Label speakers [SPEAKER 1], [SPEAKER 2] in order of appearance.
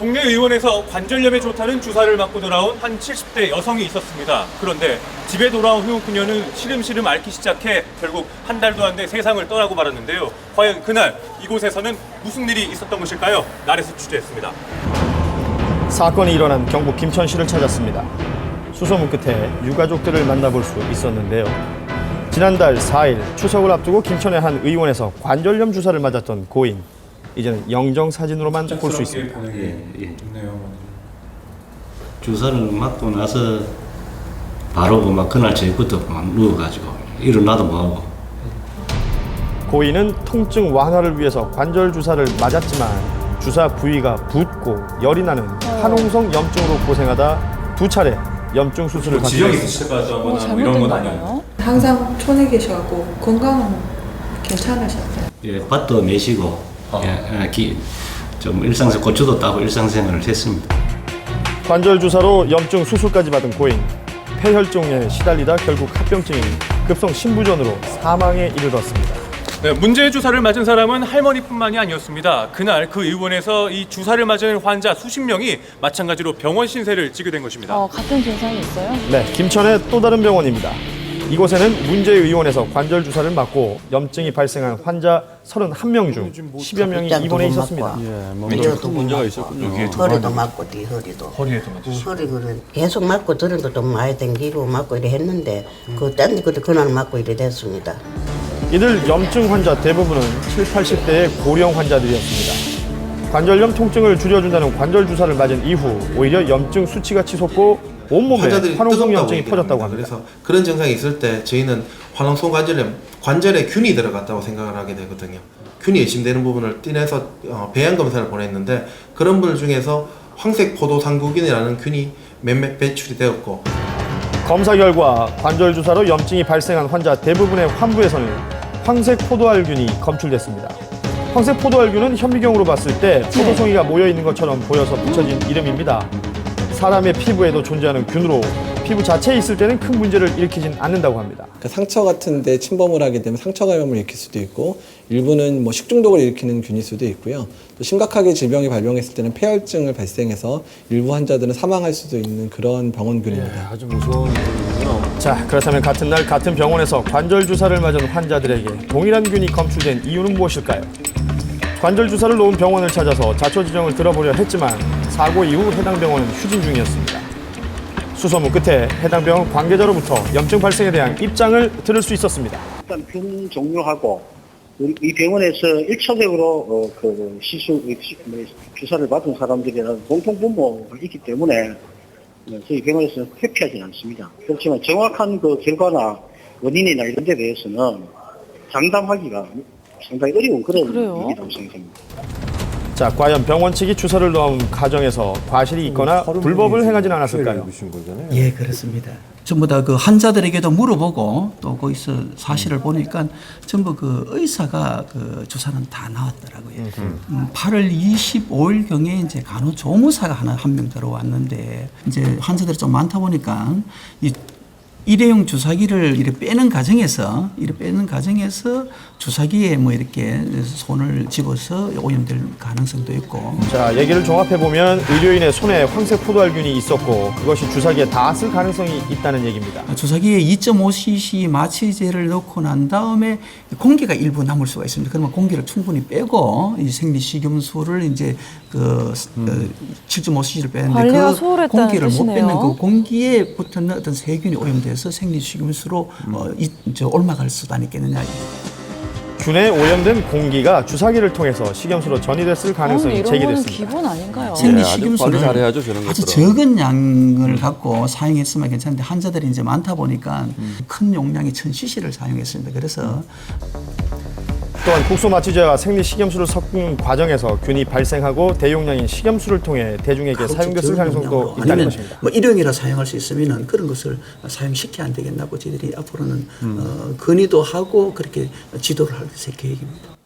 [SPEAKER 1] 동네 의원에서 관절염에 좋다는 주사를 맞고 돌아온 한 70대 여성이 있었습니다. 그런데 집에 돌아온 후 그녀는 시름시름 앓기 시작해 결국 한 달도 안 돼 세상을 떠나고 말았는데요. 과연 그날 이곳에서는 무슨 일이 있었던 것일까요? 날에서 취재했습니다.
[SPEAKER 2] 사건이 일어난 경북 김천시를 찾았습니다. 수소문 끝에 유가족들을 만나볼 수 있었는데요. 지난달 4일 추석을 앞두고 김천의 한 의원에서 관절염 주사를 맞았던 고인. 이제는 영정 사진으로만 볼 수 있습니다.
[SPEAKER 3] 예. 주사를 맞고 나서 바로 막 그날 저녁부터 막 누워가지고 일어나도 못하고.
[SPEAKER 2] 고인은 통증 완화를 위해서 관절 주사를 맞았지만 주사 부위가 붓고 열이 나는 한홍성 염증으로 고생하다 2차례 염증 수술을
[SPEAKER 1] 지병이
[SPEAKER 2] 받았습니다.
[SPEAKER 1] 있으실까봐 이런 건 아니에요.
[SPEAKER 4] 항상 촌에 계셔갖고 건강은 괜찮으셨어요.
[SPEAKER 3] 예, 밭도 매시고 좀 일상생 고추도 따고 일상생활을 했습니다.
[SPEAKER 2] 관절 주사로 염증 수술까지 받은 고인. 폐혈증에 시달리다 결국 합병증인 급성 신부전으로 사망에 이르렀습니다.
[SPEAKER 1] 네, 문제의 주사를 맞은 사람은 할머니뿐만이 아니었습니다. 그날 그 의원에서 이 주사를 맞은 환자 수십 명이 마찬가지로 병원 신세를 지게 된 것입니다.
[SPEAKER 5] 같은 증상이 있어요?
[SPEAKER 2] 네, 김천의 또 다른 병원입니다. 이곳에는 문제의원에서 관절 주사를 맞고 염증이 발생한 환자 31명 중 10여 명이 입원해 있었습니다.
[SPEAKER 6] 큰 문제가 있었군요.
[SPEAKER 7] 허리도 맞고 뒤 허리도.
[SPEAKER 1] 허리에도 맞으시고.
[SPEAKER 7] 허리를 계속 맞고 들은도 좀 많이 댕기고 맞고 이래 했는데 그딴 그날 맞고 이래 됐습니다.
[SPEAKER 2] 이들 염증 환자 대부분은 7, 80대의 고령 환자들이었습니다. 관절염 통증을 줄여준다는 관절 주사를 맞은 이후 오히려 염증 수치가 치솟고 온몸에 환홍성 염증이 퍼졌다고 합니다.
[SPEAKER 8] 그래서 그런 증상이 있을 때 저희는 환홍성 관절염, 관절에 균이 들어갔다고 생각을 하게 되거든요. 균이 의심되는 부분을 띠내서 배양 검사를 보냈는데 그런 분들 중에서 황색 포도상구균이라는 균이 몇몇 배출이 되었고
[SPEAKER 2] 검사 결과 관절 주사로 염증이 발생한 환자 대부분의 환부에서는 황색 포도알균이 검출됐습니다. 황색 포도알균은 현미경으로 봤을 때 포도송이가 모여 있는 것처럼 보여서 붙여진 이름입니다. 사람의 피부에도 존재하는 균으로 피부 자체에 있을 때는 큰 문제를 일으키진 않는다고 합니다.
[SPEAKER 9] 그러니까 상처 같은데 침범을 하게 되면 상처 감염을 일으킬 수도 있고 일부는 뭐 식중독을 일으키는 균일 수도 있고요. 또 심각하게 질병이 발병했을 때는 폐혈증을 발생해서 일부 환자들은 사망할 수도 있는 그런 병원균입니다.
[SPEAKER 6] 아주 무서운 일이군요.
[SPEAKER 2] 자, 그렇다면 같은 날 같은 병원에서 관절 주사를 맞은 환자들에게 동일한 균이 검출된 이유는 무엇일까요? 관절 주사를 놓은 병원을 찾아서 자초지종을 들어보려 했지만 사고 이후 해당 병원은 휴진 중이었습니다. 수소문 끝에 해당 병원 관계자로부터 염증 발생에 대한 입장을 들을 수 있었습니다.
[SPEAKER 10] 일단 균 종류하고 이 병원에서 1차적으로 주사를 받은 사람들이라는 공통분모가 있기 때문에 저희 병원에서는 회피하지는 않습니다. 그렇지만 정확한 그 결과나 원인이나 이런 데 대해서는 장담하기가 상당히 어려운 그런 일이라고 생각합니다.
[SPEAKER 2] 자, 과연 병원 측이 주사를 놓은 과정에서 과실이 있거나 불법을 행하진 않았을까요?
[SPEAKER 11] 예, 그렇습니다. 전부 다 그 환자들에게도 물어보고 또 거기서 사실을 보니까 전부 그 의사가 그 주사는 다 나왔더라고요. 8월 25일경에 이제 간호조무사가 한 명 들어왔는데 이제 환자들이 좀 많다 보니까 이 일회용 주사기를 이렇게 빼는 과정에서 주사기에 뭐 이렇게 손을 집어서 오염될 가능성도 있고.
[SPEAKER 2] 자, 얘기를 종합해 보면 의료인의 손에 황색 포도알균이 있었고 그것이 주사기에 닿았을 가능성이 있다는 얘기입니다.
[SPEAKER 11] 주사기에 2.5cc 마취제를 넣고 난 다음에 공기가 일부 남을 수가 있습니다. 그러면 공기를 충분히 빼고 이 생리식염수를 이제 7.5cc를 빼는데 그 공기를 못 빼는 그 공기에 붙은 어떤 세균이 오염돼서 생리식염수로 옮아갈 수단이 있겠느냐.
[SPEAKER 2] 균에 오염된 공기가 주사기를 통해서 식염수로 전이됐을 가능성이 제기됐습니다.
[SPEAKER 5] 기본 아닌가요?
[SPEAKER 11] 생리식염수를
[SPEAKER 6] 잘해야죠, 저런
[SPEAKER 11] 아주
[SPEAKER 6] 것들은.
[SPEAKER 11] 적은 양을 갖고 사용했으면 괜찮은데 환자들이 이제 많다 보니까 큰 용량의 1000cc를 사용했습니다. 그래서
[SPEAKER 2] 또한 국소마취제와 생리식염수를 섞는 과정에서 균이 발생하고 대용량인 식염수를 통해 대중에게 사용됐을 가능성도 있다는 것입니다.
[SPEAKER 11] 뭐 일용이라 사용할 수 있으면 그런 것을 사용시켜야 안 되겠나고 저희들이 앞으로는 건의도 하고 그렇게 지도를 할 계획입니다.